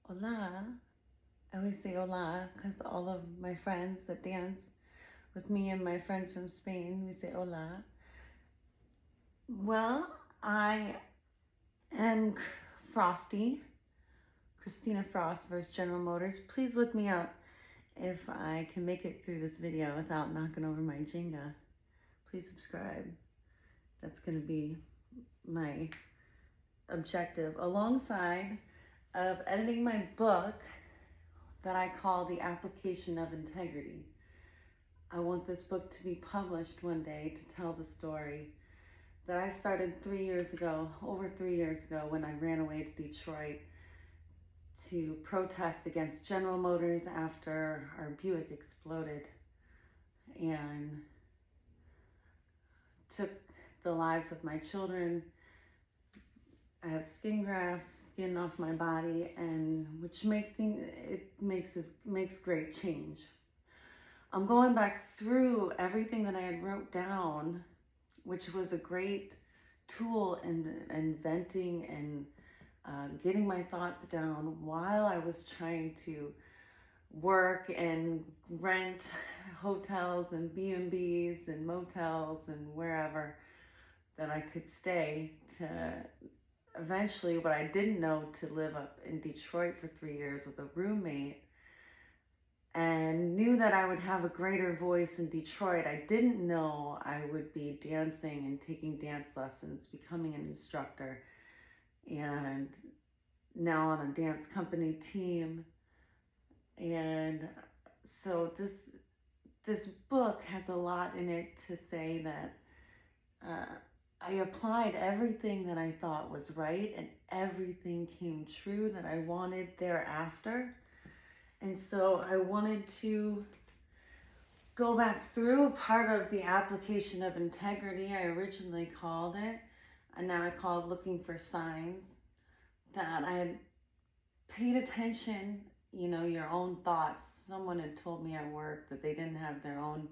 Hola. I always say hola because all of my friends that dance with me and my friends from Spain, we say hola. Well, I am Frosty, Christina Frost versus General Motors. Please look me up if I can make it through this video without knocking over my Jenga. Please subscribe. That's going to be my objective, alongside of editing my book that I call The Application of Integrity. I want this book to be published one day to tell the story that I started 3 years ago, over 3 years ago, when I ran away to Detroit to protest against General Motors after our Buick exploded and took the lives of my children. I have skin grafts, skin off my body, and which makes great change. I'm going back through everything that I had wrote down, which was a great tool in venting and getting my thoughts down while I was trying to work and rent hotels and B&Bs and motels and wherever that I could stay to eventually, what I didn't know, to live up in Detroit for 3 years with a roommate, and knew that I would have a greater voice in Detroit. I didn't know I would be dancing and taking dance lessons, becoming an instructor, and now on a dance company team. And so this book has a lot in it to say that I applied everything that I thought was right, and everything came true that I wanted thereafter. And so I wanted to go back through part of the application of integrity, I originally called it, and now I call it looking for signs, that I had paid attention, your own thoughts. Someone had told me at work that they didn't have their own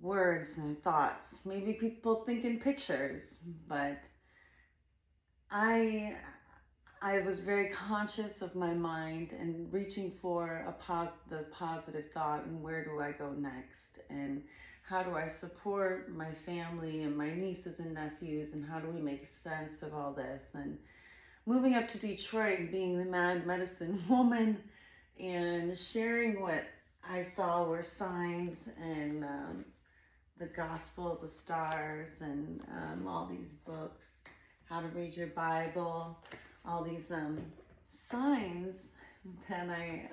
words and thoughts. Maybe people think in pictures, but I was very conscious of my mind and reaching for the positive thought, and where do I go next, and how do I support my family and my nieces and nephews, and how do we make sense of all this. And moving up to Detroit and being the mad medicine woman and sharing what I saw were signs and the Gospel of the Stars and all these books, how to read your Bible, all these signs that I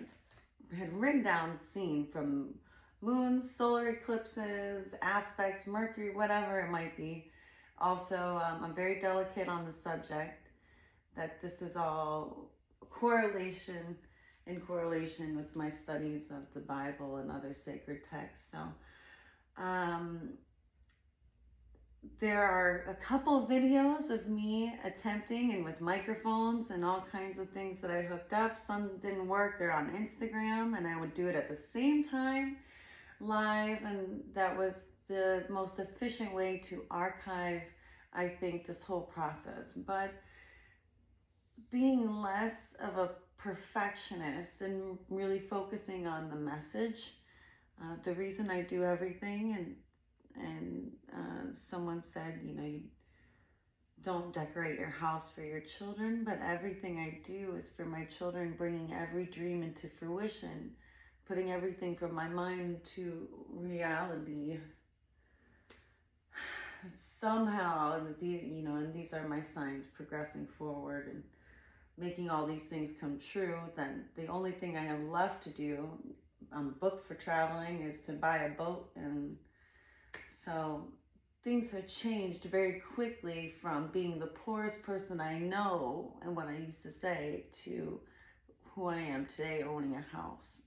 had written down, seen, from moons, solar eclipses, aspects, Mercury, whatever it might be. Also, I'm very delicate on the subject, that this is all in correlation with my studies of the Bible and other sacred texts. So there are a couple videos of me attempting, and with microphones and all kinds of things that I hooked up. Some didn't work. They're on Instagram, and I would do it at the same time live, and that was the most efficient way to archive, I think, this whole process. But being less of a perfectionist and really focusing on the message, the reason I do everything, and someone said, you don't decorate your house for your children, but everything I do is for my children, bringing every dream into fruition, putting everything from my mind to reality. Somehow, and these are my signs, progressing forward and making all these things come true. Then the only thing I have left to do, I'm booked for traveling, is to buy a boat. And so things have changed very quickly from being the poorest person I know and what I used to say to who I am today, owning a house.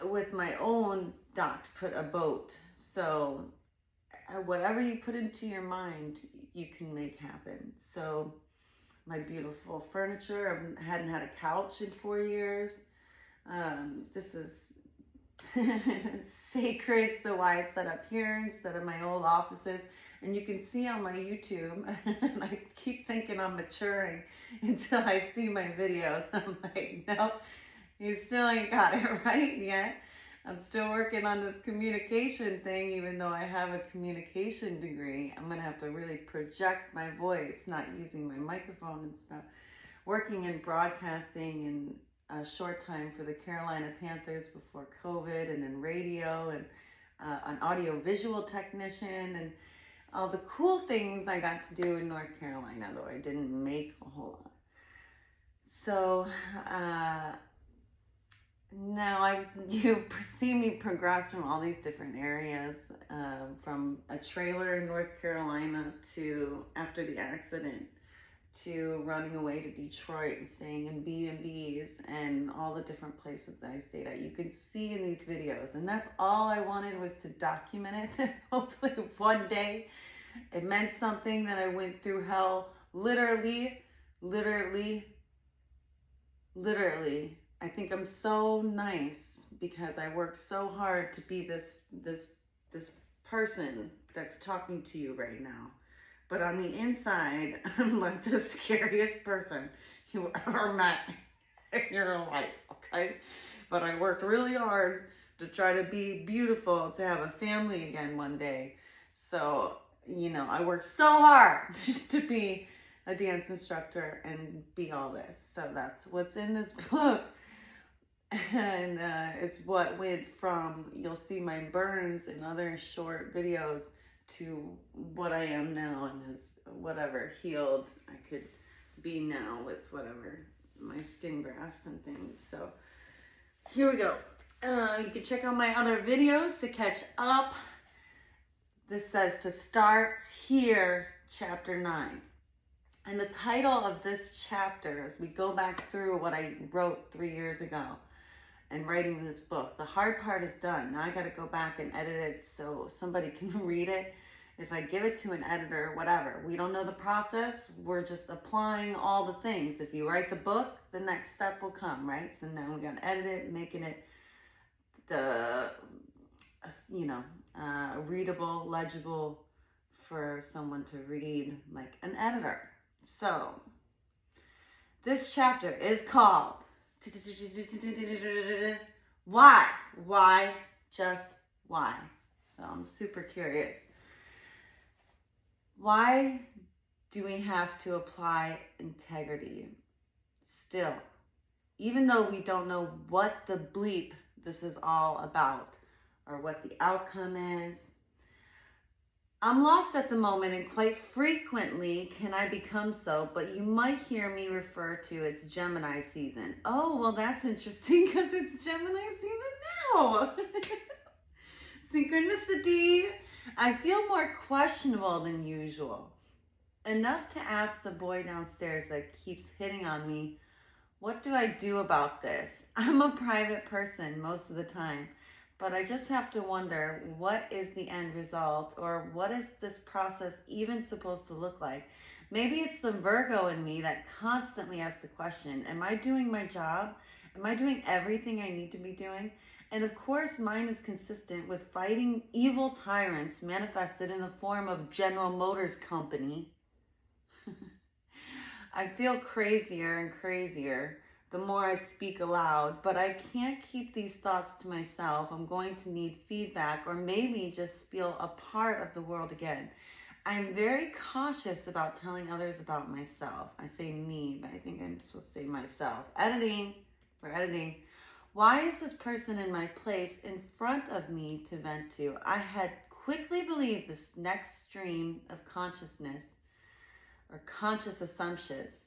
With my own dock to put a boat. So whatever you put into your mind, you can make happen. So my beautiful furniture, I hadn't had a couch in 4 years. This is sacred. So why I set up here instead of my old offices. And you can see on my YouTube, and I keep thinking I'm maturing until I see my videos. I'm like, no, you still ain't got it right yet. I'm still working on this communication thing, even though I have a communication degree. I'm going to have to really project my voice, not using my microphone and stuff. Working in broadcasting in a short time for the Carolina Panthers before COVID, and in radio, and an audio-visual technician, and all the cool things I got to do in North Carolina, though I didn't make a whole lot. So now you see me progress from all these different areas, from a trailer in North Carolina to, after the accident, to running away to Detroit and staying in B&Bs and all the different places that I stayed at. You can see in these videos, and that's all I wanted, was to document it. Hopefully one day it meant something, that I went through hell, literally. I think I'm so nice because I worked so hard to be this person that's talking to you right now. But on the inside, I'm like the scariest person you ever met in your life, okay? But I worked really hard to try to be beautiful, to have a family again one day. So, you know, I worked so hard to be a dance instructor and be all this. So that's what's in this book. And it's what went from, you'll see my burns and other short videos, to what I am now, and is whatever healed I could be now with whatever my skin grafts and things. So here we go. You can check out my other videos to catch up. This says to start here, chapter 9. And the title of this chapter, as we go back through what I wrote 3 years ago and writing this book, the hard part is done. Now I got to go back and edit it so somebody can read it. If I give it to an editor, whatever, we don't know the process. We're just applying all the things. If you write the book, the next step will come, right? So now we got to edit it, making it readable, legible for someone to read, like an editor. So this chapter is called Why? Why? Just why? So I'm super curious. Why do we have to apply integrity still? Even though we don't know what the bleep this is all about or what the outcome is. I'm lost at the moment, and quite frequently can I become so, but you might hear me refer to it's Gemini season. Oh, well, that's interesting because it's Gemini season now. Synchronicity. I feel more questionable than usual. Enough to ask the boy downstairs that keeps hitting on me, what do I do about this? I'm a private person most of the time, but I just have to wonder, what is the end result, or what is this process even supposed to look like? Maybe it's the Virgo in me that constantly asks the question, am I doing my job? Am I doing everything I need to be doing? And of course, mine is consistent with fighting evil tyrants manifested in the form of General Motors Company. I feel crazier and crazier the more I speak aloud, but I can't keep these thoughts to myself. I'm going to need feedback, or maybe just feel a part of the world again. I'm very cautious about telling others about myself. I say me, but I think I'm supposed to say myself. Editing. Why is this person in my place in front of me to vent to? I had quickly believed this next stream of consciousness, or conscious assumptions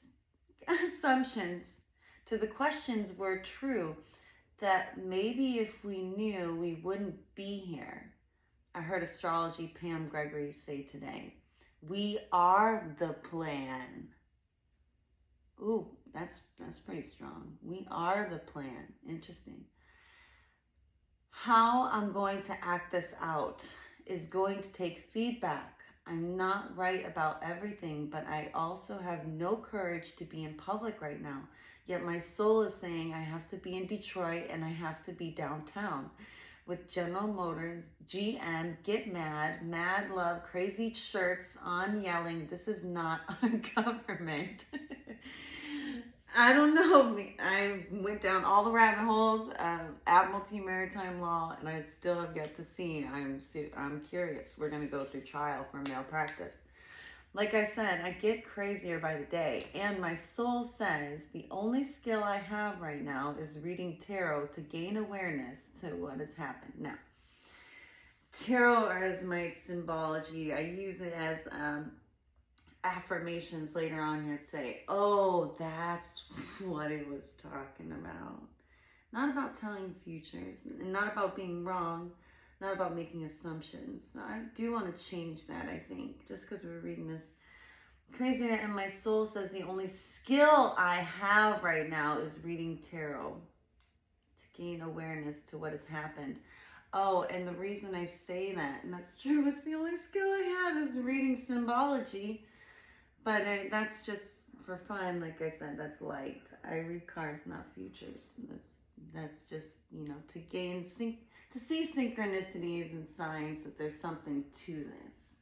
to the questions were true, that maybe if we knew, we wouldn't be here. I heard astrology Pam Gregory say today, we are the plan. Ooh, that's pretty strong. We are the plan. Interesting. How I'm going to act this out is going to take feedback. I'm not right about everything, but I also have no courage to be in public right now. Yet my soul is saying I have to be in Detroit and I have to be downtown. with General Motors, GM, Get Mad, Mad Love, crazy shirts on yelling, this is not a government. I don't know. I went down all the rabbit holes of Admiralty Maritime Law, and I still have yet to see. I'm curious. We're going to go through trial for malpractice. Like I said, I get crazier by the day, and my soul says the only skill I have right now is reading tarot to gain awareness to what has happened. Now, tarot is my symbology. I use it as affirmations later on here today. Oh, that's what it was talking about. Not about telling futures, and not about being wrong, not about making assumptions. So I do want to change that, I think, just because we're reading this crazier. And my soul says the only skill I have right now is reading tarot to gain awareness to what has happened. Oh, and the reason I say that, and that's true, it's the only skill I have is reading symbology. But that's just for fun. Like I said, that's light. I read cards, not futures. That's just, to see synchronicities and signs that there's something to this.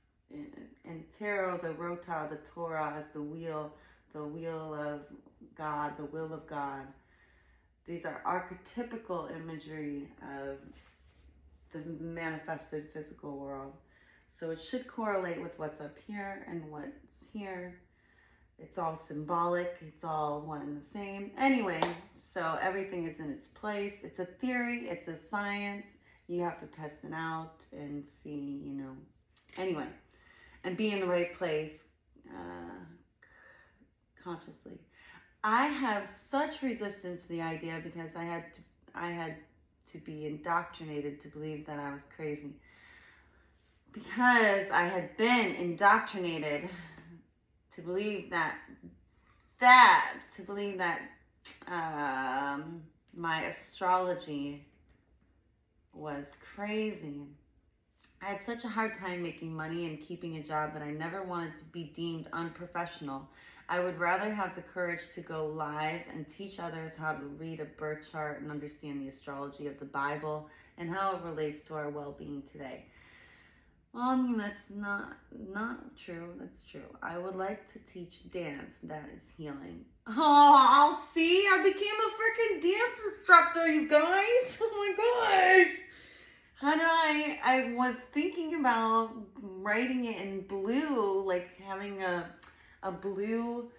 And tarot, the rota, the Torah is the wheel of God, the will of God. These are archetypical imagery of the manifested physical world. So it should correlate with what's up here and what's here. It's all symbolic. It's all one and the same. Anyway, so everything is in its place. It's a theory. It's a science. You have to test it out and see, Anyway, and be in the right place consciously. I have such resistance to the idea because I had to be indoctrinated to believe that I was crazy. Because I had been indoctrinated to believe that my astrology was crazy. I had such a hard time making money and keeping a job that I never wanted to be deemed unprofessional. I would rather have the courage to go live and teach others how to read a birth chart and understand the astrology of the Bible and how it relates to our well-being today. Well, I mean, that's not true. That's true. I would like to teach dance. That is healing. Oh, I'll see. I became a freaking dance instructor, you guys. Oh my gosh. How do I was thinking about writing it in blue, like having a blue,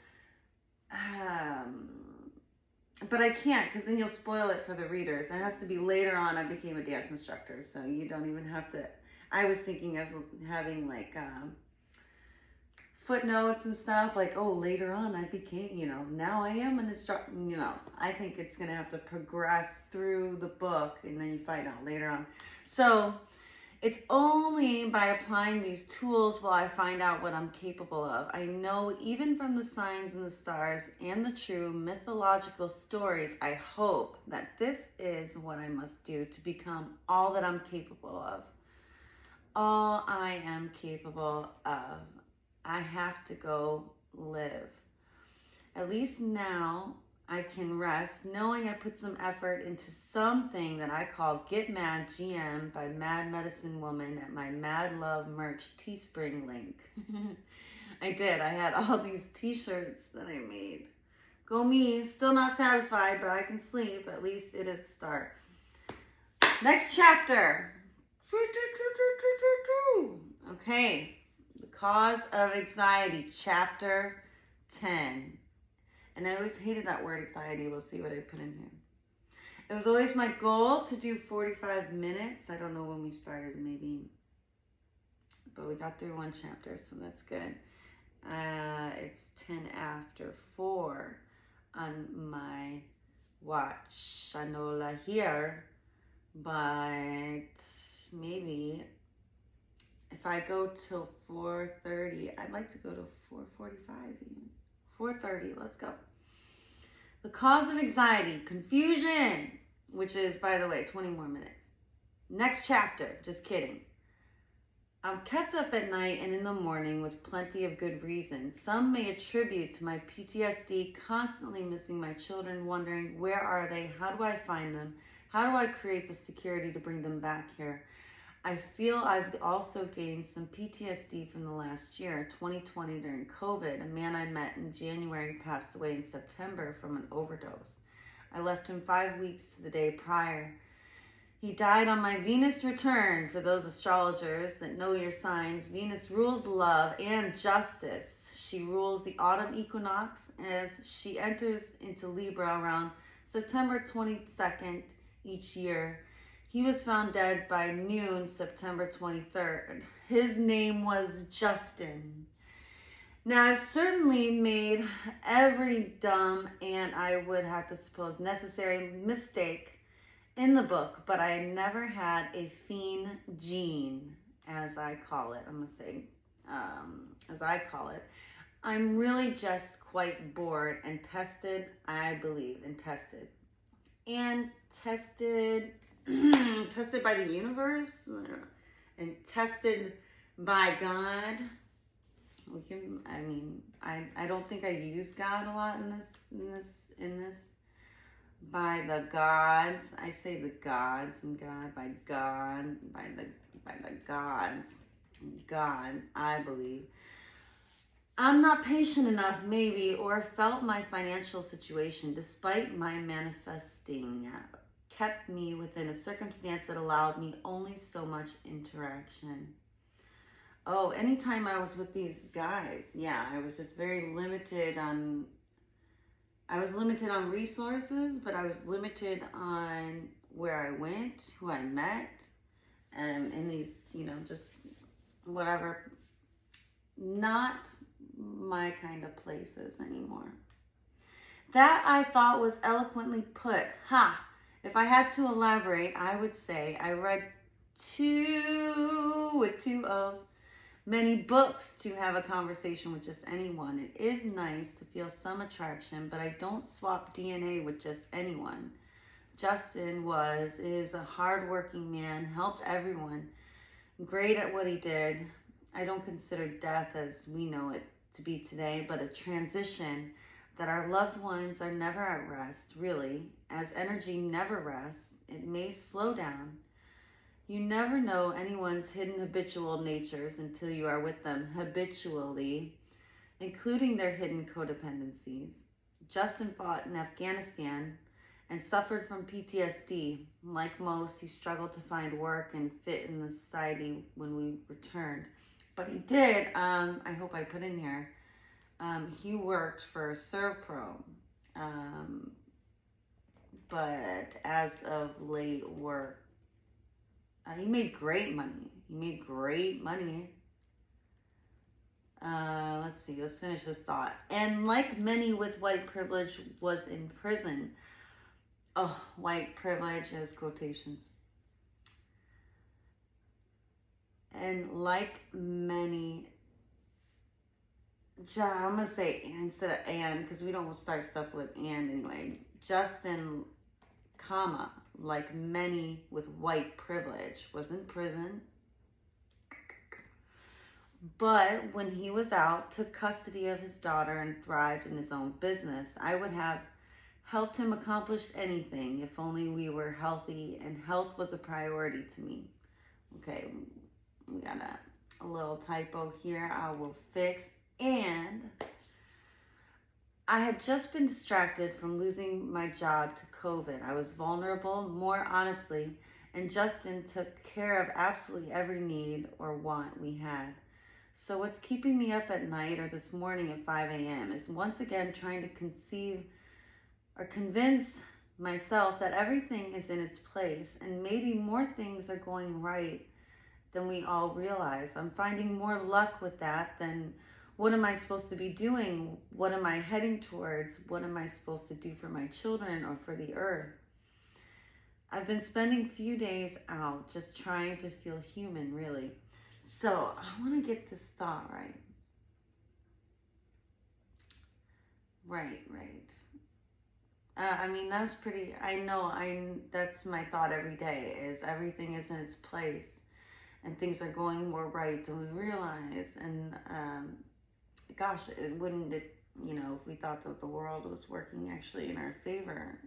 but I can't because then you'll spoil it for the readers. It has to be later on I became a dance instructor, so you don't even have to. I was thinking of having like footnotes and stuff, like, oh, later on I became, now I am an instructor, I think it's going to have to progress through the book and then you find out later on. So it's only by applying these tools will I find out what I'm capable of. I know even from the signs and the stars and the true mythological stories, I hope that this is what I must do to become all that I'm capable of. All I am capable of. I have to go live. At least now I can rest knowing I put some effort into something that I call Get Mad GM by Mad Medicine Woman at my Mad Love merch Teespring link. I did. I had all these t-shirts that I made. Go me. Still not satisfied, but I can sleep. At least it is a start. Next chapter. Okay. The Cause of Anxiety, Chapter 10. And I always hated that word anxiety. We'll see what I put in here. It was always my goal to do 45 minutes. I don't know when we started, maybe. But we got through one chapter, so that's good. It's 10 after 4 on my watch. Shanola here. But maybe if I go till 4:30, I'd like to go to 4:45 even. 4:30, let's go. The Cause of Anxiety, Confusion, which is, by the way, 20 more minutes. Next chapter, just kidding. I'm kept up at night and in the morning with plenty of good reasons. Some may attribute to my PTSD, constantly missing my children, wondering where are they, how do I find them, How do I create the security to bring them back here? I feel I've also gained some PTSD from the last year, 2020 during COVID. A man I met in January passed away in September from an overdose. I left him 5 weeks to the day prior. He died on my Venus return. For those astrologers that know your signs, Venus rules love and justice. She rules the autumn equinox as she enters into Libra around September 22nd each year. He was found dead by noon, September 23rd. His name was Justin. Now, I've certainly made every dumb and I would have to suppose necessary mistake in the book, but I never had a fiend gene, as I call it. I'm going to say, as I call it. I'm really just quite bored and tested, I believe, and tested. And tested tested by the universe and tested by God. I don't think I use God a lot in this. By the gods, I say the gods and God, by the gods, God, I believe. I'm not patient enough, maybe, or felt my financial situation, despite my manifesting, kept me within a circumstance that allowed me only so much interaction. Oh, anytime I was with these guys, yeah, I was just very limited on, resources, but I was limited on where I went, who I met, and in these, just whatever, not my kind of places anymore. That I thought was eloquently put. If I had to elaborate, I would say I read with two O's, many books to have a conversation with just anyone. It is nice to feel some attraction, but I don't swap DNA with just anyone. Justin is a hardworking man, helped everyone, great at what he did. I don't consider death as we know it to be today, but a transition, that our loved ones are never at rest, really, as energy never rests. It may slow down. You never know anyone's hidden habitual natures until you are with them habitually, including their hidden codependencies. Justin fought in Afghanistan and suffered from PTSD. Like most, he struggled to find work and fit in the society when we returned. But he did, I hope I put in here, he worked for Servpro, but as of late he made great money. Let's see, let's finish this thought. And like many with white privilege, was in prison. Oh, white privilege is quotations. And like many, I'm going to say instead of and, because we don't start stuff with and anyway. Justin, like many with white privilege, was in prison. But when he was out, took custody of his daughter and thrived in his own business. I would have helped him accomplish anything if only we were healthy, and health was a priority to me. Okay, we got a little typo here I will fix. And I had just been distracted from losing my job to COVID. I was vulnerable, more honestly, and Justin took care of absolutely every need or want we had. So what's keeping me up at night or this morning at 5 a.m. is once again trying to convince myself that everything is in its place and maybe more things are going right than we all realize. I'm finding more luck with that than what am I supposed to be doing? What am I heading towards? What am I supposed to do for my children or for the earth? I've been spending a few days out just trying to feel human, really. So I want to get this thought right. Right. That's pretty, that's my thought every day, is everything is in its place and things are going more right than we realize. And gosh, if we thought that the world was working actually in our favor,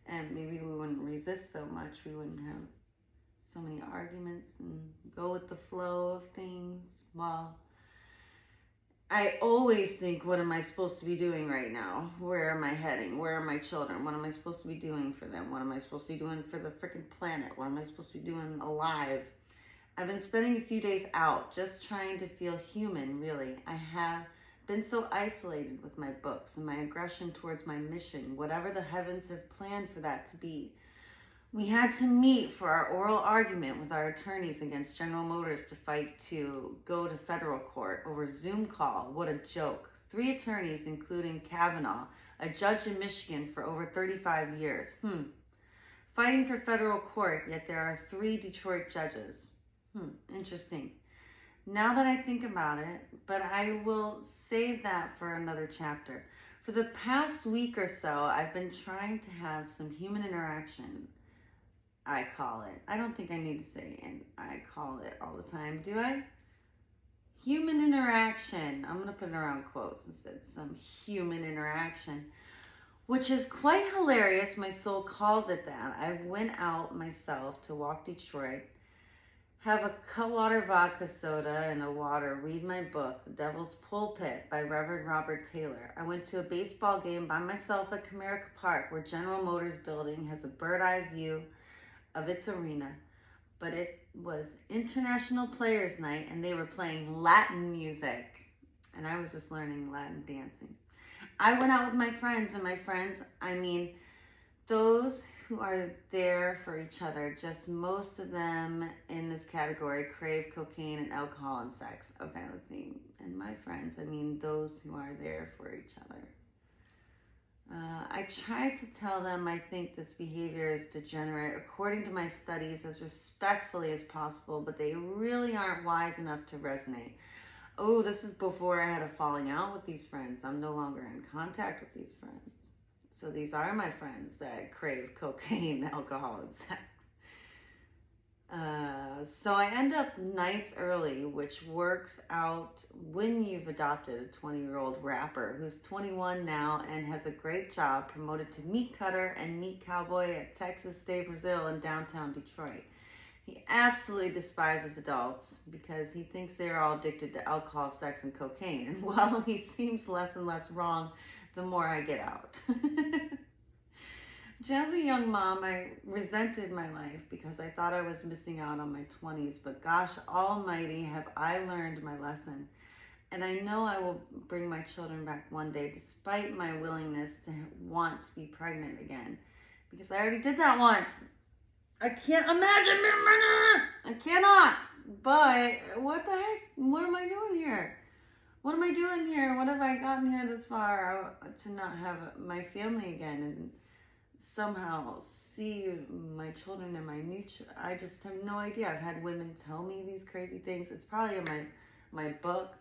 And maybe we wouldn't resist so much. We wouldn't have so many arguments and go with the flow of things. Well, I always think, what am I supposed to be doing right now? Where am I heading? Where are my children? What am I supposed to be doing for them? What am I supposed to be doing for the freaking planet? What am I supposed to be doing alive? I've been spending a few days out just trying to feel human, really. I have been so isolated with my books and my aggression towards my mission, whatever the heavens have planned for that to be. We had to meet for our oral argument with our attorneys against General Motors to fight to go to federal court over Zoom call. What a joke. 3 attorneys, including Kavanaugh, a judge in Michigan for over 35 years. Fighting for federal court, yet there are 3 Detroit judges. Interesting. Now that I think about it, but I will save that for another chapter. For the past week or so, I've been trying to have some human interaction. I call it. I don't think I need to say and I call it all the time, do I? Human interaction. I'm going to put it around quotes instead. Some human interaction, which is quite hilarious. My soul calls it that. I went out myself to walk Detroit, have a Cutwater vodka soda and a water, read my book, The Devil's Pulpit by Reverend Robert Taylor. I went to a baseball game by myself at Comerica Park, where General Motors building has a bird-eye view of its arena, but it was International Players Night and they were playing Latin music and I was just learning Latin dancing. I went out with my friends, and my friends, I mean those who are there for each other. Just most of them in this category crave cocaine and alcohol and sex. Okay, let's see. And my friends, I mean those who are there for each other. I tried to tell them I think this behavior is degenerate, according to my studies, as respectfully as possible, but they really aren't wise enough to resonate. Oh, this is before I had a falling out with these friends. I'm no longer in contact with these friends. So these are my friends that crave cocaine, alcohol, and sex. So I end up nights early, which works out when you've adopted a 20-year-old rapper who's 21 now and has a great job, promoted to meat cutter and meat cowboy at Texas de Brazil in downtown Detroit. He absolutely despises adults because he thinks they're all addicted to alcohol, sex, and cocaine. And while he seems less and less wrong the more I get out. As a young mom, I resented my life because I thought I was missing out on my 20s, but gosh almighty, have I learned my lesson. And I know I will bring my children back one day, despite my willingness to want to be pregnant again, because I already did that once. I can't imagine being pregnant. I cannot. But what the heck? What am I doing here? What am I doing here? What have I gotten here this far to not have my family again and somehow see my children and my new I just have no idea. I've had women tell me these crazy things. It's probably in my book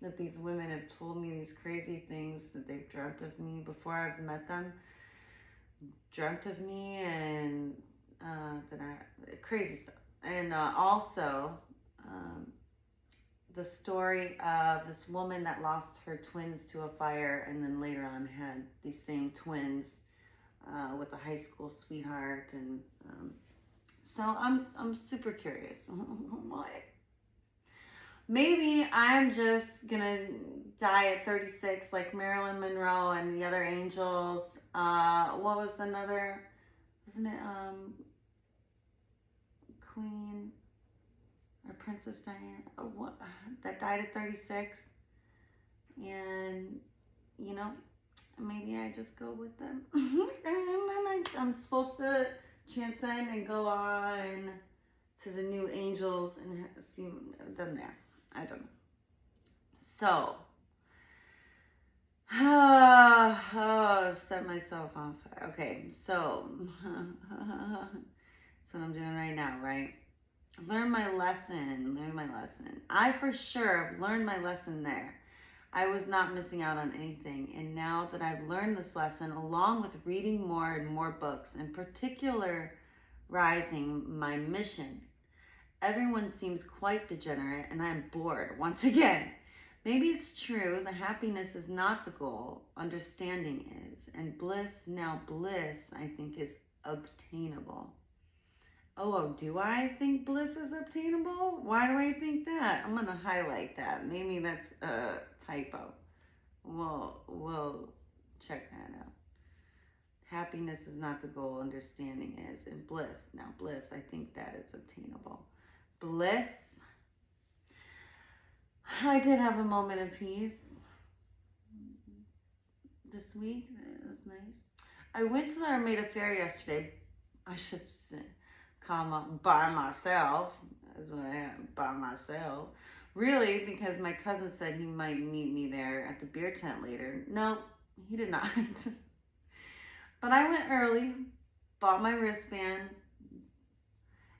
that these women have told me these crazy things that they've dreamt of me before I've met them. Dreamt of me and crazy stuff. And also the story of this woman that lost her twins to a fire and then later on had these same twins with a high school sweetheart. And so I'm super curious. What? Maybe I'm just gonna die at 36 like Marilyn Monroe and the other angels. What was another, wasn't it Queen or Princess Diana that died at 36? And you know, maybe I just go with them. And I'm supposed to transcend and go on to the new angels and see them there. I don't know. So, set myself on fire. Okay, so that's what I'm doing right now, right? Learn my lesson. I for sure have learned my lesson there. I was not missing out on anything. And now that I've learned this lesson, along with reading more and more books, in particular, rising my mission, everyone seems quite degenerate and I'm bored once again. Maybe it's true, the happiness is not the goal, understanding is. And bliss, I think, is obtainable. Oh, do I think bliss is obtainable? Why do I think that? I'm going to highlight that. Maybe that's a typo. We'll check that out. Happiness is not the goal, understanding is. And bliss. Now, bliss, I think that is obtainable. Bliss. I did have a moment of peace this week. It was nice. I went to the Armada Fair yesterday. I should say, by myself. That's what I am, by myself. Really, because my cousin said he might meet me there at the beer tent later. No, he did not. But I went early, bought my wristband.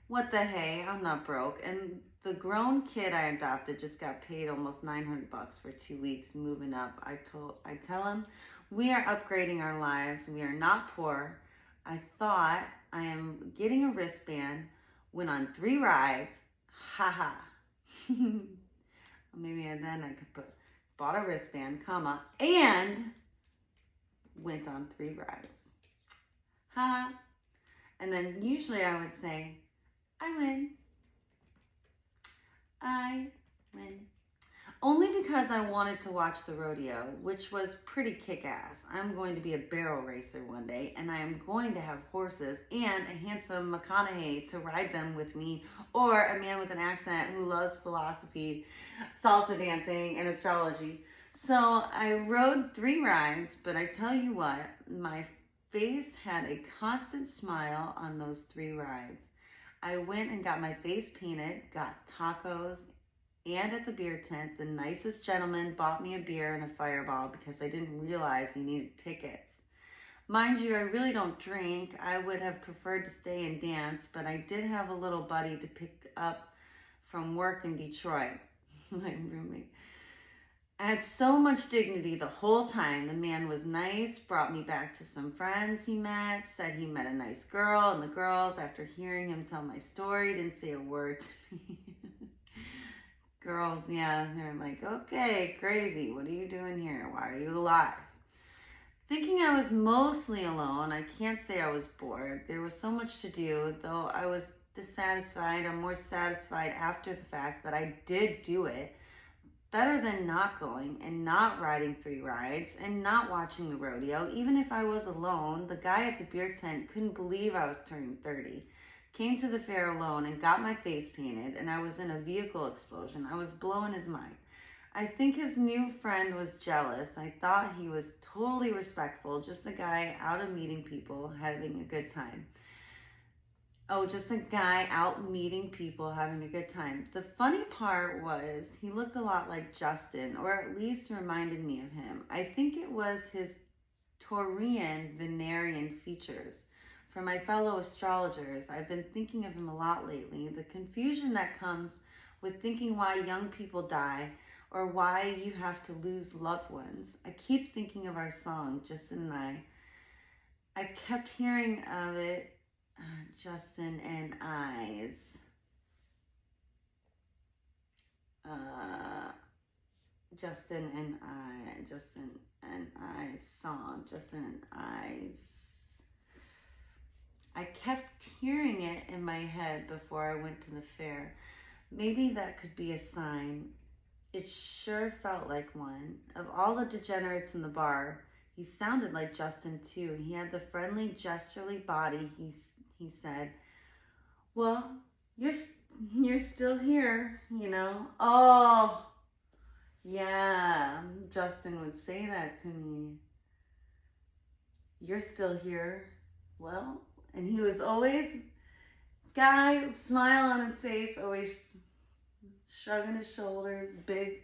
What the hey, I'm not broke. And the grown kid I adopted just got paid almost $900 for 2 weeks moving up. I tell him, we are upgrading our lives. We are not poor. I thought I am getting a wristband, went on 3 rides. Haha. Maybe then I could bought a wristband, and went on 3 rides. Ha. And then usually I would say, I win. I win. Only because I wanted to watch the rodeo, which was pretty kick-ass. I'm going to be a barrel racer one day, and I am going to have horses and a handsome McConaughey to ride them with me, or a man with an accent who loves philosophy, salsa dancing, and astrology. So I rode 3 rides, but I tell you what, my face had a constant smile on those 3 rides. I went and got my face painted, got tacos, and at the beer tent, the nicest gentleman bought me a beer and a Fireball because I didn't realize he needed tickets. Mind you, I really don't drink. I would have preferred to stay and dance, but I did have a little buddy to pick up from work in Detroit, my roommate. I had so much dignity the whole time. The man was nice, brought me back to some friends he met, said he met a nice girl, and the girls, after hearing him tell my story, didn't say a word to me. Girls, yeah, they're like, okay, crazy, what are you doing here? Why are you alive? Thinking I was mostly alone, I can't say I was bored. There was so much to do, though I was dissatisfied. I'm more satisfied after the fact that I did do it. Better than not going and not riding 3 rides and not watching the rodeo. Even if I was alone, the guy at the beer tent couldn't believe I was turning 30. Came to the fair alone and got my face painted, and I was in a vehicle explosion. I was blowing his mind. I think his new friend was jealous. I thought he was totally respectful, just a guy out of meeting people, having a good time. Oh, just a guy out meeting people, having a good time. The funny part was he looked a lot like Justin, or at least reminded me of him. I think it was his Taurian Venerean features. For my fellow astrologers, I've been thinking of him a lot lately. The confusion that comes with thinking why young people die or why you have to lose loved ones. I keep thinking of our song, Justin and I. I kept hearing of it, Justin and I's. Justin and I's song, Justin and I's. I kept hearing it in my head before I went to the fair. Maybe that could be a sign. It sure felt like one. Of all the degenerates in the bar, he sounded like Justin too. He had the friendly, gesturely body. He said, well, you're still here, you know. Oh, yeah, Justin would say that to me. You're still here. Well, and he was always, guy, smile on his face, always shrugging his shoulders, big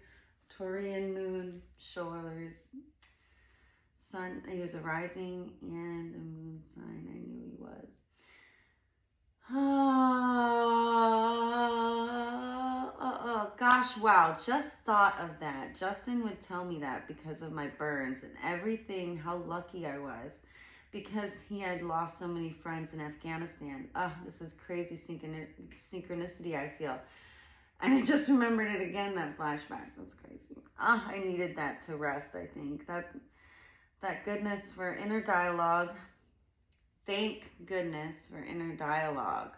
Taurian moon shoulders. Sun, he was a rising and a moon sign. I knew he was. Gosh, wow, just thought of that. Justin would tell me that because of my burns and everything, how lucky I was because he had lost so many friends in Afghanistan. This is crazy synchronicity I feel. And I just remembered it again, that flashback. That's crazy. I needed that to rest, I think. That goodness for inner dialogue. Thank goodness for inner dialogue,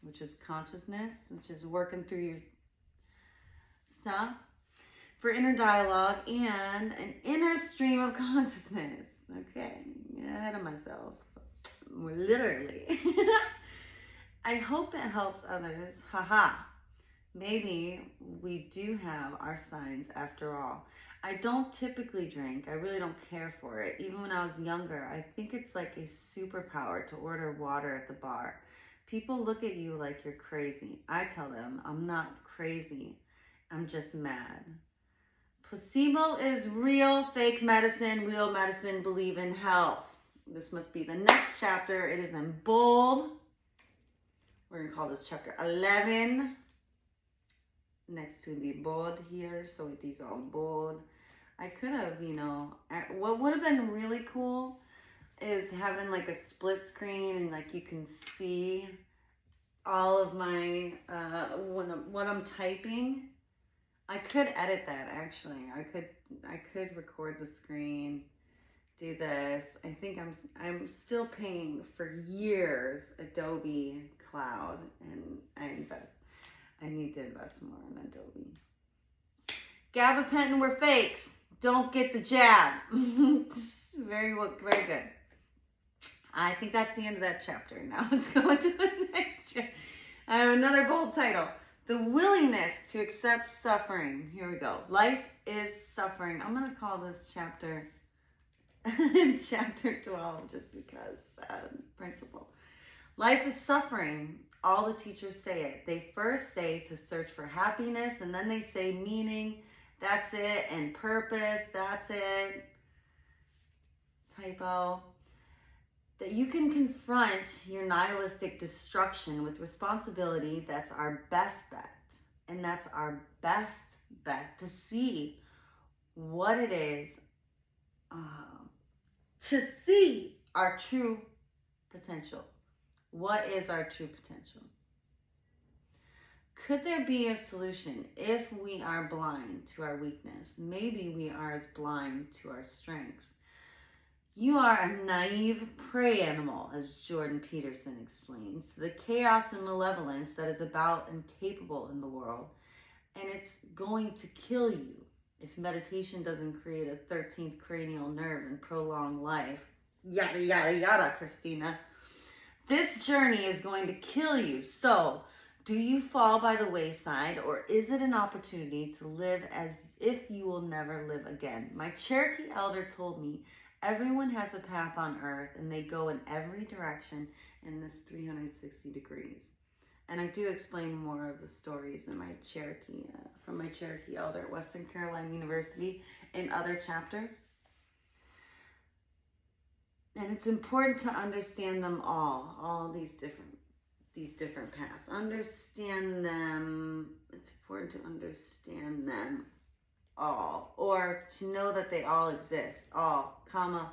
which is consciousness, which is working through your stuff. For inner dialogue and an inner stream of consciousness. Okay, get ahead of myself. Literally. I hope it helps others. Haha. Maybe we do have our signs after all. I don't typically drink. I really don't care for it. Even when I was younger, I think it's like a superpower to order water at the bar. People look at you like you're crazy. I tell them I'm not crazy. I'm just mad. Placebo is real, fake medicine, real medicine, believe in health. This must be the next chapter. It is in bold. We're going to call this chapter 11. Next to the bold here, so it is all bold. I could have, what would have been really cool is having like a split screen and like you can see all of my, what I'm typing. I could edit that actually. I could record the screen, do this. I think I'm still paying for years Adobe Cloud, and I need to invest more in Adobe. Gabapentin were fakes. Don't get the jab. Very good. I think that's the end of that chapter. Now let's go into the next chapter. I have another bold title. The willingness to accept suffering. Here we go. Life is suffering. I'm going to call this chapter chapter 12 just because principle. Life is suffering. All the teachers say it. They first say to search for happiness, and then they say meaning. That's it. And purpose. That's it. Typo. That you can confront your nihilistic destruction with responsibility. That's our best bet. And that's our best bet to see what it is, to see our true potential. What is our true potential? Could there be a solution if we are blind to our weakness? Maybe we are as blind to our strengths. You are a naive prey animal, as Jordan Peterson explains, to the chaos and malevolence that is about and capable in the world. And it's going to kill you if meditation doesn't create a 13th cranial nerve and prolong life. Yada, yada, yada, Christina. This journey is going to kill you. So, do you fall by the wayside, or is it an opportunity to live as if you will never live again? My Cherokee elder told me everyone has a path on earth, and they go in every direction in this 360 degrees. And I do explain more of the stories in my Cherokee, from my Cherokee elder at Western Carolina University in other chapters. And it's important to understand them all these different paths. Understand them. It's important to understand them all, or to know that they all exist, all, comma,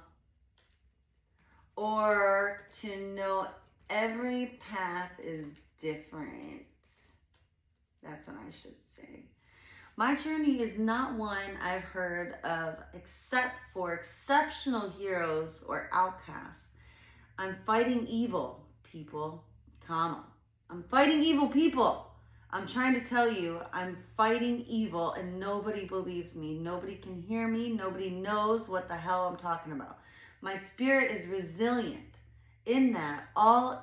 or to know every path is different. That's what I should say. My journey is not one I've heard of except for exceptional heroes or outcasts. I'm fighting evil, people, comma. I'm fighting evil people. I'm trying to tell you, I'm fighting evil and nobody believes me. Nobody can hear me. Nobody knows what the hell I'm talking about. My spirit is resilient in that all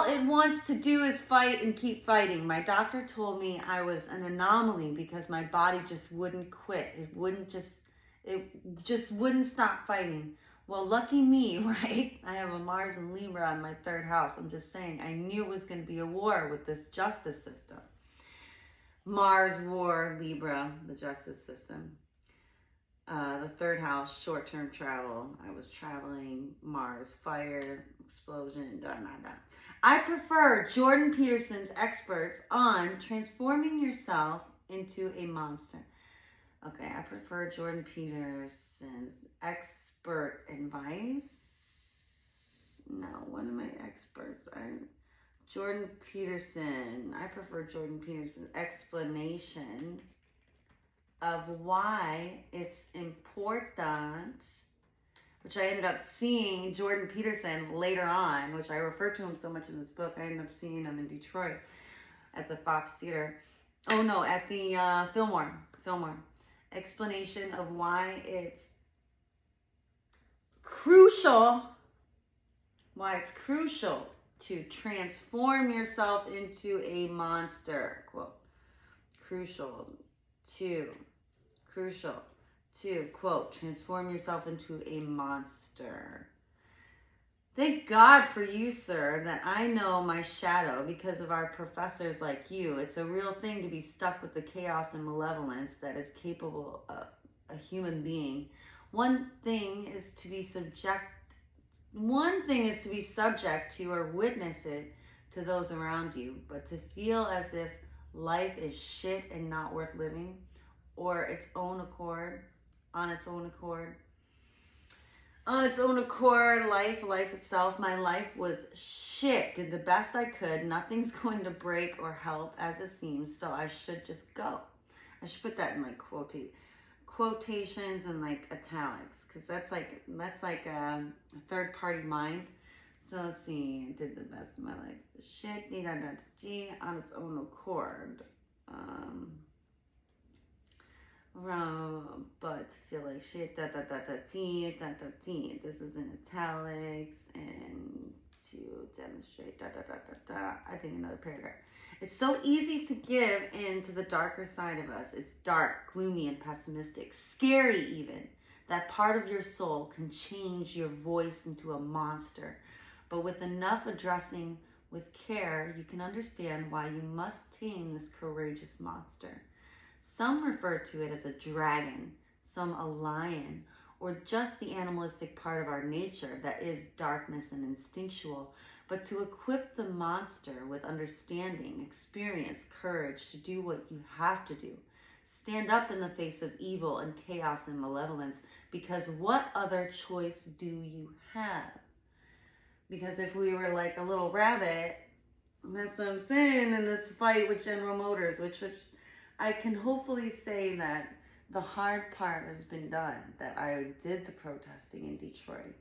it wants to do is fight and keep fighting. My doctor told me I was an anomaly because my body just wouldn't quit. It just wouldn't stop fighting. Well, lucky me, right? I have a Mars and Libra on my third house. I'm just saying, I knew it was going to be a war with this justice system. Mars, war, Libra, the justice system. The third house, short-term travel. I was traveling, Mars, fire, explosion, da, da, da. I prefer Jordan Peterson's experts on transforming yourself into a monster. Okay, I prefer Jordan Peterson's expert advice. No, one of my experts. Jordan Peterson. I prefer Jordan Peterson's explanation of why it's important which I ended up seeing Jordan Peterson later on, which I refer to him so much in this book. I ended up seeing him in Detroit at the Fox Theater. Oh no, at the Fillmore. Explanation of why it's crucial to transform yourself into a monster. Quote, crucial to, quote, transform yourself into a monster. Thank God for you, sir, that I know my shadow because of our professors like you. It's a real thing to be stuck with the chaos and malevolence that is capable of a human being. One thing is to be subject to or witness it to those around you, but to feel as if life is shit and not worth living, or on its own accord, life itself, my life was shit. Did the best I could. Nothing's going to break or help as it seems, so I should just go. I should put that in like quotations and like italics, because that's like a third party mind. So let's see. I did the best of my life. Shit, on its own accord. But feel like shit, This is in italics, and to demonstrate, I think another paragraph. It's so easy to give in to the darker side of us. It's dark, gloomy, and pessimistic, scary even. That part of your soul can change your voice into a monster. But with enough addressing with care, you can understand why you must tame this courageous monster. Some refer to it as a dragon, some a lion, or just the animalistic part of our nature that is darkness and instinctual. But to equip the monster with understanding, experience, courage to do what you have to do. Stand up in the face of evil and chaos and malevolence, because what other choice do you have? Because if we were like a little rabbit, that's what I'm saying in this fight with General Motors, which I can hopefully say that the hard part has been done, that I did the protesting in Detroit.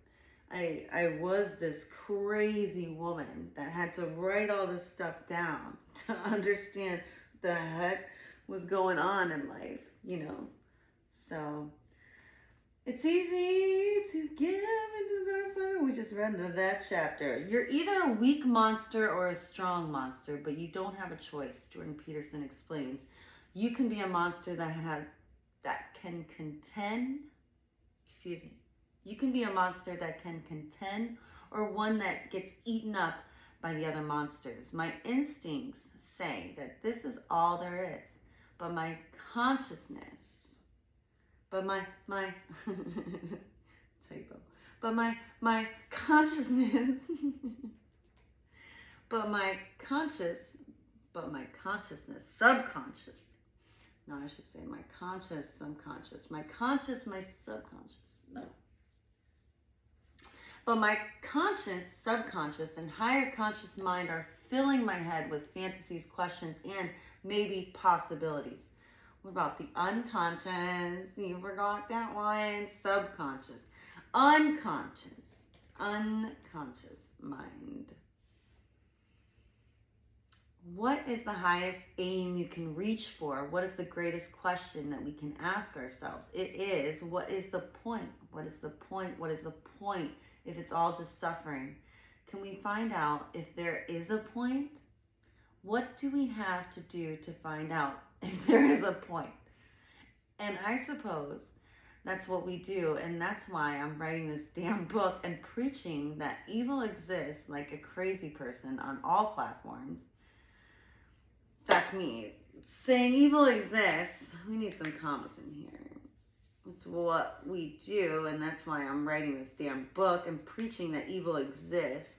I was this crazy woman that had to write all this stuff down to understand the heck was going on in life, So it's easy to give into the dark side. We just read into that chapter. You're either a weak monster or a strong monster, but you don't have a choice, Jordan Peterson explains. You can be a monster You can be a monster that can contend, or one that gets eaten up by the other monsters. My instincts say that this is all there is, but my consciousness, my consciousness, subconscious. No, I should say my conscious, subconscious. My conscious, my subconscious. No. But my conscious, subconscious, and higher conscious mind are filling my head with fantasies, questions, and maybe possibilities. What about the unconscious? You forgot that one. Subconscious. Unconscious mind. What is the highest aim you can reach for? What is the greatest question that we can ask ourselves? It is, what is the point? What is the point? What is the point if it's all just suffering? Can we find out if there is a point? What do we have to do to find out if there is a point? And I suppose that's what we do, and that's why I'm writing this damn book and preaching that evil exists like a crazy person on all platforms. That's me saying evil exists. We need some commas in here. It's what we do, and that's why I'm writing this damn book and preaching that evil exists.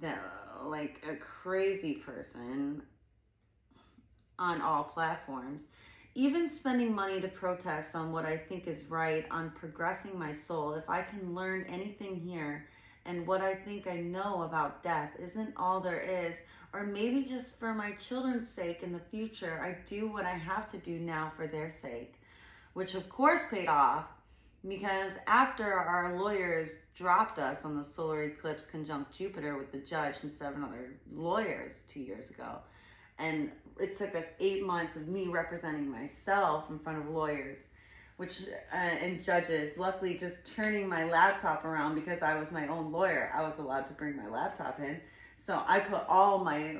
That like a crazy person on all platforms. Even spending money to protest on what I think is right, on progressing my soul. If I can learn anything here, and what I think I know about death isn't all there is, or maybe just for my children's sake in the future, I do what I have to do now for their sake, which of course paid off Because after our lawyers dropped us on the solar eclipse conjunct Jupiter with the judge and 7 other lawyers 2 years ago, and it took us 8 months of me representing myself in front of lawyers, which and judges, luckily just turning my laptop around because I was my own lawyer. I was allowed to bring my laptop in. So I put all my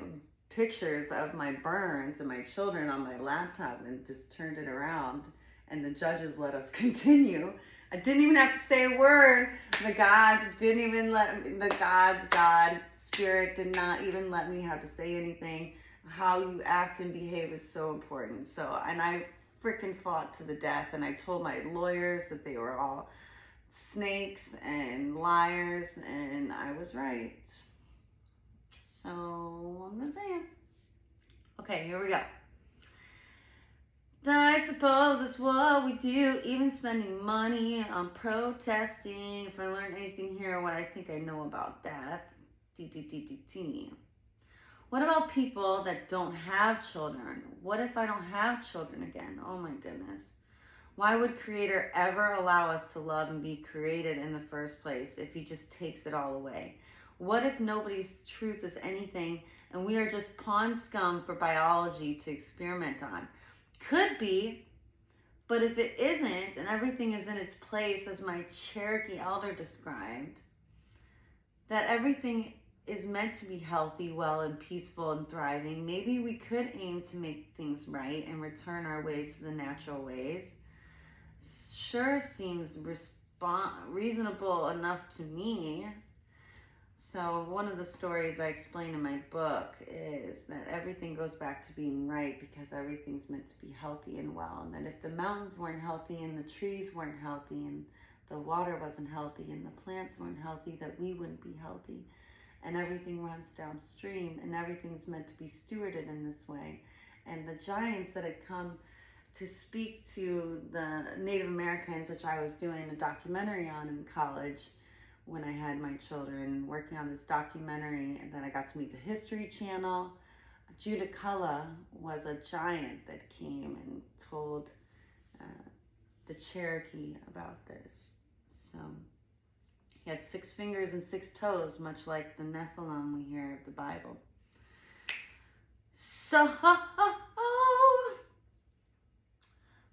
pictures of my burns and my children on my laptop and just turned it around, and the judges let us continue. I didn't even have to say a word. The gods didn't even let me, God, Spirit did not even let me have to say anything. How you act and behave is so important. So, and I freaking fought to the death, and I told my lawyers that they were all snakes and liars, and I was right. So, I'm just saying. Okay, here we go. I suppose it's what we do, even spending money on protesting. If I learned anything here, what I think I know about death. What about people that don't have children? What if I don't have children again? Oh my goodness. Why would Creator ever allow us to love and be created in the first place if He just takes it all away? What if nobody's truth is anything and we are just pawn scum for biology to experiment on? Could be, but if it isn't and everything is in its place, as my Cherokee elder described, that everything is meant to be healthy, well, and peaceful and thriving, maybe we could aim to make things right and return our ways to the natural ways. Sure seems reasonable enough to me. So one of the stories I explain in my book is that everything goes back to being right because everything's meant to be healthy and well. And that if the mountains weren't healthy and the trees weren't healthy and the water wasn't healthy and the plants weren't healthy, that we wouldn't be healthy. And everything runs downstream and everything's meant to be stewarded in this way. And the giants that had come to speak to the Native Americans, which I was doing a documentary on in college, when I had my children, working on this documentary, and then I got to meet the History Channel. Judah Kulla was a giant that came and told the Cherokee about this. So he had 6 fingers and 6 toes, much like the Nephilim we hear of the Bible. So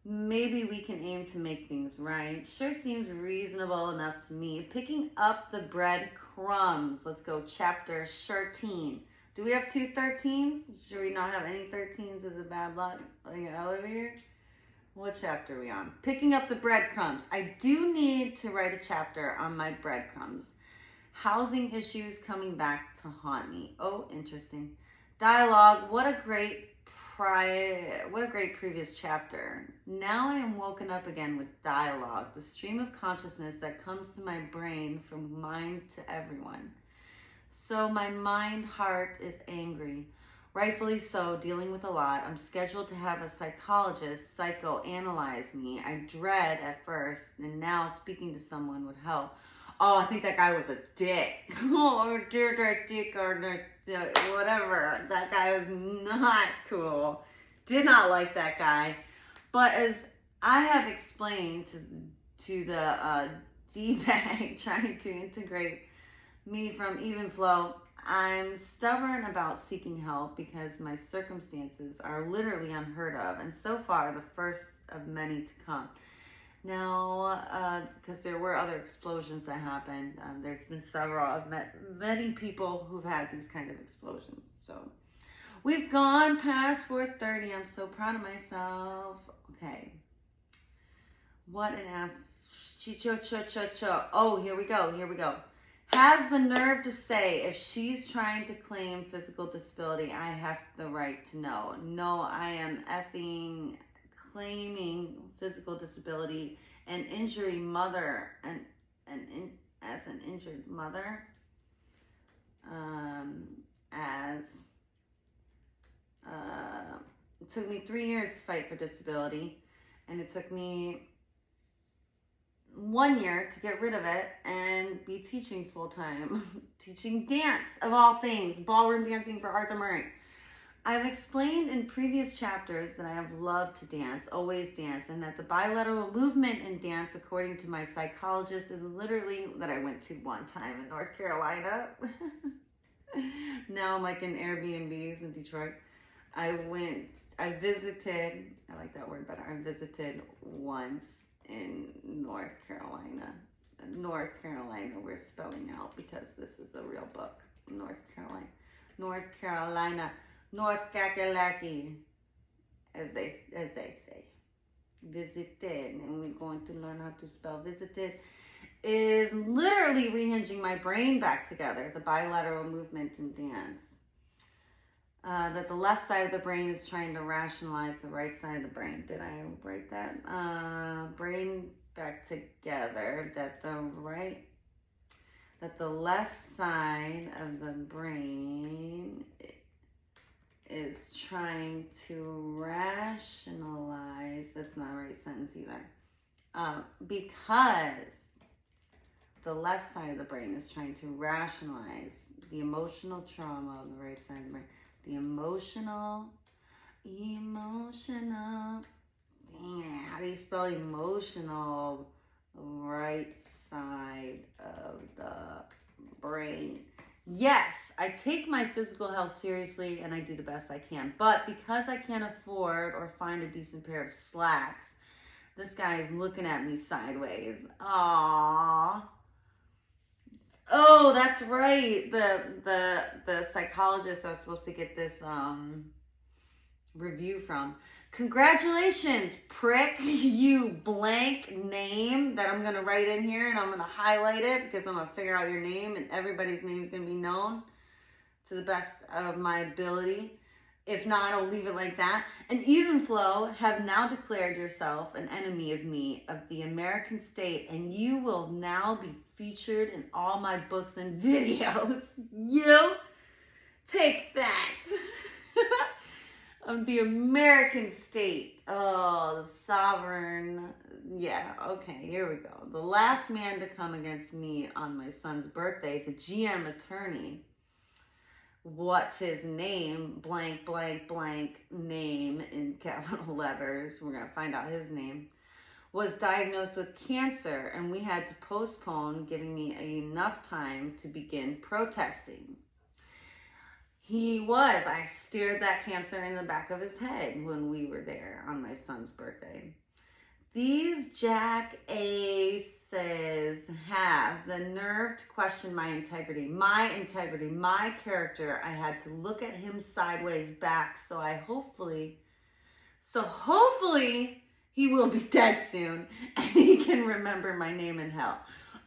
maybe we can aim to make things right. Sure seems reasonable enough to me. Picking up the breadcrumbs. Let's go chapter 13. Do we have 2 13s? Should we not have any 13s as a bad luck? Like an elevator? What chapter are we on? Picking up the breadcrumbs. I do need to write a chapter on my breadcrumbs. Housing issues coming back to haunt me. Oh, interesting. Dialogue. What a great previous chapter. Now I am woken up again with dialogue, the stream of consciousness that comes to my brain from mind to everyone. So my mind heart is angry, rightfully so, dealing with a lot. I'm scheduled to have a psychologist psychoanalyze me. I dread at first, and now speaking to someone would help. Oh, I think that guy was a dick. Or dick, or whatever. That guy was not cool. Did not like that guy. But as I have explained to the D-bag trying to integrate me from Even Flow, I'm stubborn about seeking help because my circumstances are literally unheard of, and so far the first of many to come. Now, because there were other explosions that happened, there's been several. I've met many people who've had these kind of explosions. So we've gone past 4:30. I'm so proud of myself. Okay. What an ass. Oh, here we go. Has the nerve to say if she's trying to claim physical disability, I have the right to know. No, I am effing claiming physical disability and injury mother as an injured mother, it took me 3 years to fight for disability, and it took me 1 year to get rid of it and be teaching full-time, teaching dance of all things, ballroom dancing for Arthur Murray. I've explained in previous chapters that I have loved to dance, always dance, and that the bilateral movement in dance, according to my psychologist, is literally that I went to one time in North Carolina. Now I'm like in Airbnbs in Detroit. I visited, I like that word better. I visited once in North Carolina. North Carolina, we're spelling out because this is a real book. North Carolina. North Kakalaki, as they say. Visited, and we're going to learn how to spell visited, is literally rehinging my brain back together, the bilateral movement in dance. That the left side of the brain is trying to rationalize the right side of the brain. Did I write that? Brain back together, that the left side of the brain is trying to rationalize, that's not a right sentence either, because the left side of the brain is trying to rationalize the emotional trauma of the right side of the brain. The emotional, dang it, how do you spell emotional? Right side of the brain. Yes, I take my physical health seriously and I do the best I can. But because I can't afford or find a decent pair of slacks, this guy is looking at me sideways. Aww. Oh, that's right. The psychologist I was supposed to get this review from. Congratulations, prick, you blank name that I'm going to write in here, and I'm going to highlight it because I'm going to figure out your name, and everybody's name is going to be known to the best of my ability. If not, I'll leave it like that. And Evenflow have now declared yourself an enemy of me, of the American state, and you will now be featured in all my books and videos. You take that. Of the American state. Oh, the sovereign. Yeah, okay, here we go. The last man to come against me on my son's birthday, the GM attorney. What's his name? Blank, blank, blank name in capital letters. We're going to find out his name. Was diagnosed with cancer, and we had to postpone, giving me enough time to begin protesting. I stared that cancer in the back of his head when we were there on my son's birthday. These jackasses have the nerve to question my integrity, my character. I had to look at him sideways back, so hopefully he will be dead soon and he can remember my name in hell.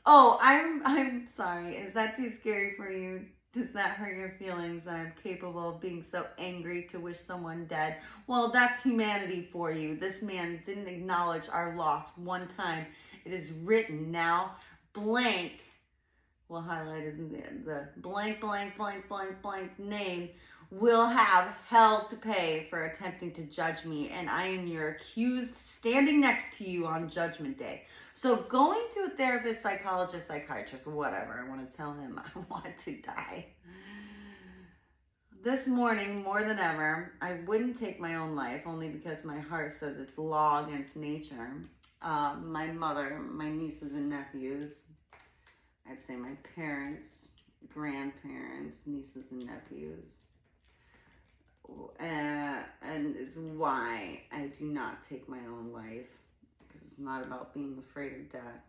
Oh, I'm sorry. Is that too scary for you? Does that hurt your feelings that I'm capable of being so angry to wish someone dead? Well, that's humanity for you. This man didn't acknowledge our loss one time. It is written now. Blank. We'll highlight it in the blank, blank, blank, blank, blank name will have hell to pay for attempting to judge me. And I am your accused standing next to you on Judgment Day. So going to a therapist, psychologist, psychiatrist, whatever, I want to tell him I want to die. This morning, more than ever, I wouldn't take my own life, only because my heart says it's law against nature. My mother, my nieces and nephews, I'd say my parents, grandparents, nieces and nephews, and it's why I do not take my own life. It's not about being afraid of death.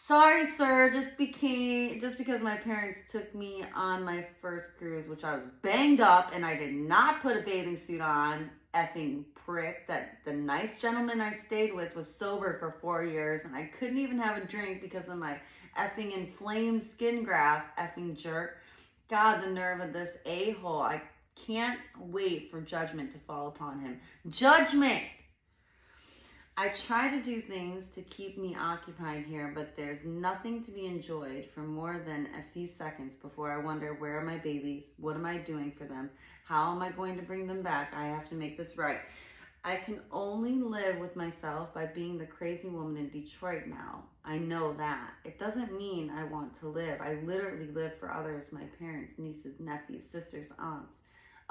Sorry, sir, just because my parents took me on my first cruise, which I was banged up and I did not put a bathing suit on, effing prick, that the nice gentleman I stayed with was sober for 4 years and I couldn't even have a drink because of my effing inflamed skin graft, effing jerk. God, the nerve of this a-hole. I can't wait for judgment to fall upon him. Judgment! I try to do things to keep me occupied here, but there's nothing to be enjoyed for more than a few seconds before I wonder, where are my babies? What am I doing for them? How am I going to bring them back? I have to make this right. I can only live with myself by being the crazy woman in Detroit now. I know that. It doesn't mean I want to live. I literally live for others, my parents, nieces, nephews, sisters, aunts,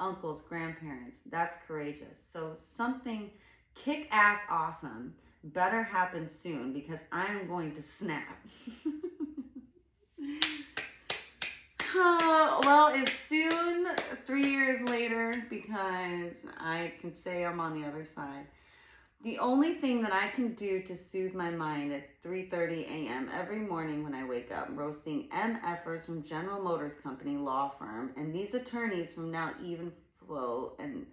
uncles, grandparents. That's courageous. So something kick-ass awesome better happen soon because I'm going to snap. Well, it's soon 3 years later because I can say I'm on the other side. The only thing that I can do to soothe my mind at 3:30 a.m. every morning when I wake up, roasting MFers from General Motors Company law firm and these attorneys from now Even Flow and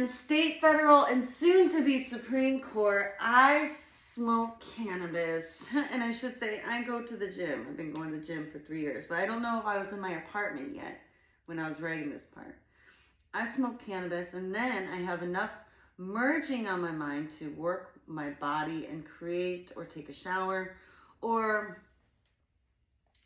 state, federal, and soon to be Supreme Court, I smoke cannabis. And I should say I go to the gym. I've been going to the gym for 3 years, but I don't know if I was in my apartment yet when I was writing this part. I smoke cannabis, and then I have enough merging on my mind to work my body and create or take a shower or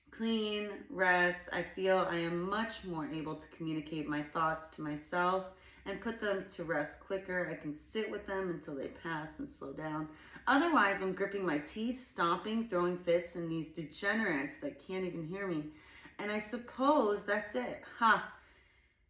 clean, rest. I feel I am much more able to communicate my thoughts to myself and put them to rest quicker. I can sit with them until they pass and slow down. Otherwise, I'm gripping my teeth, stomping, throwing fits, and these degenerates that can't even hear me. And I suppose that's it.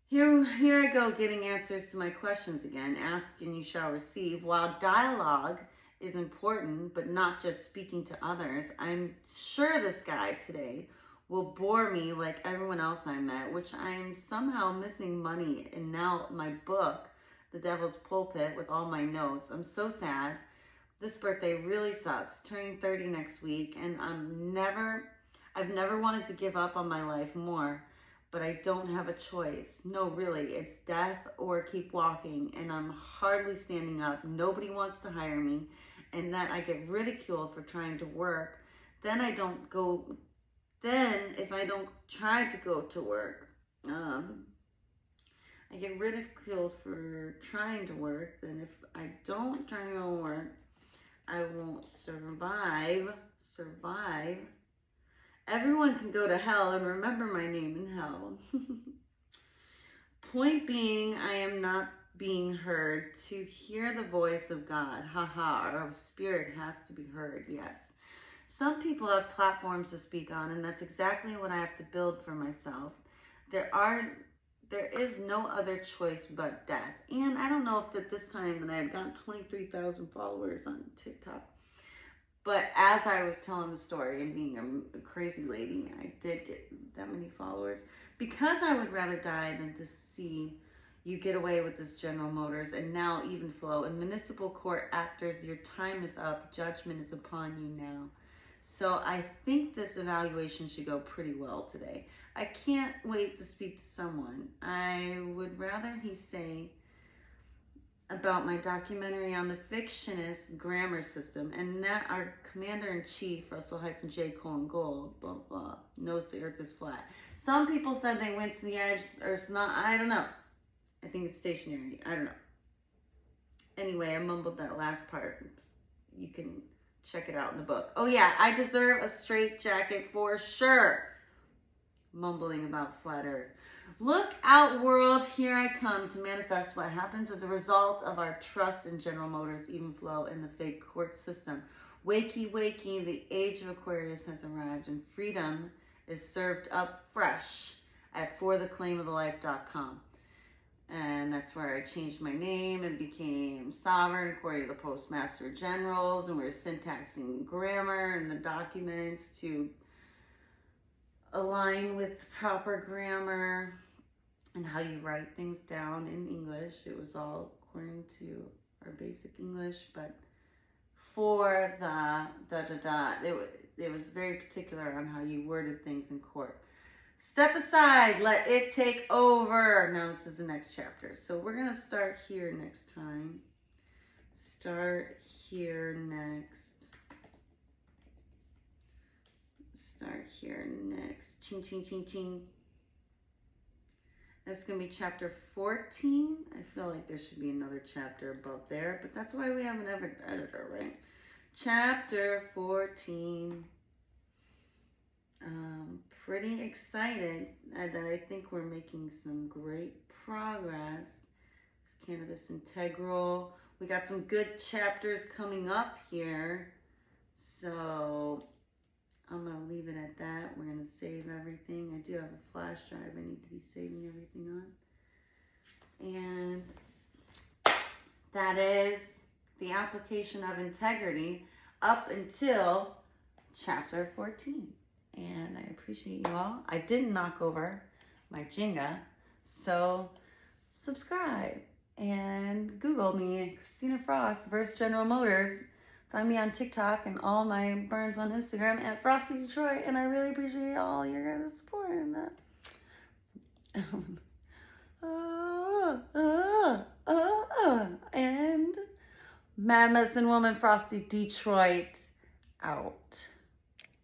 Here I go getting answers to my questions again. Ask and you shall receive. While dialogue is important, but not just speaking to others, I'm sure this guy today will bore me like everyone else I met, which I'm somehow missing money. And now my book, The Devil's Pulpit, with all my notes. I'm so sad. This birthday really sucks. Turning 30 next week, and I've never wanted to give up on my life more. But I don't have a choice. No, really, it's death or keep walking, and I'm hardly standing up. Nobody wants to hire me, and that I get ridiculed for trying to work. Then if I don't try to go to work, I get ridiculed for trying to work. Then if I don't try to go to work, I won't survive. Everyone can go to hell and remember my name in hell. Point being, I am not being heard. To hear the voice of God, our spirit has to be heard, yes. Some people have platforms to speak on, and that's exactly what I have to build for myself. There is no other choice but death. And I don't know if at this time that I had gotten 23,000 followers on TikTok. But as I was telling the story and being a crazy lady, I did get that many followers because I would rather die than to see you get away with this General Motors and now Even Flow. And municipal court actors, your time is up. Judgment is upon you now. So I think this evaluation should go pretty well today. I can't wait to speak to someone. I would rather he say about my documentary on the fictionist grammar system, and that our commander-in-chief, Russell-J. Colin Gold, blah, blah, knows the earth is flat. Some people said they went to the edge, earth's not, I don't know. I think it's stationary, I don't know. Anyway, I mumbled that last part. You can check it out in the book. Oh yeah, I deserve a straight jacket for sure. Mumbling about flat earth. Look out, world, here I come to manifest what happens as a result of our trust in General Motors, Even Flow, and the fake court system. Wakey, wakey, the age of Aquarius has arrived, and freedom is served up fresh at fortheclaimofthelife.com. And that's where I changed my name and became sovereign according to the Postmaster Generals, and we're syntaxing grammar and the documents to align with proper grammar and how you write things down in English. It was all according to our basic English, but for the it was very particular on how you worded things in court. Step aside, let it take over. Now this is the next chapter. So we're going to start here next time. Start here next. Ching, ching, ching, ching. That's going to be chapter 14. I feel like there should be another chapter above there, but that's why we have an editor, right? Chapter 14. Pretty excited that I think we're making some great progress. It's Cannabis Integral. We got some good chapters coming up here. So I'm going to leave it at that. We're going to save everything. I do have a flash drive I need to be saving everything on. And that is the application of integrity up until chapter 14. And I appreciate you all. I didn't knock over my Jenga, so subscribe and Google me, Christina Frost versus General Motors. Find me on TikTok and all my burns on Instagram at Frosty Detroit. And I really appreciate all your guys' support in that. And Mad Medicine Woman Frosty Detroit out.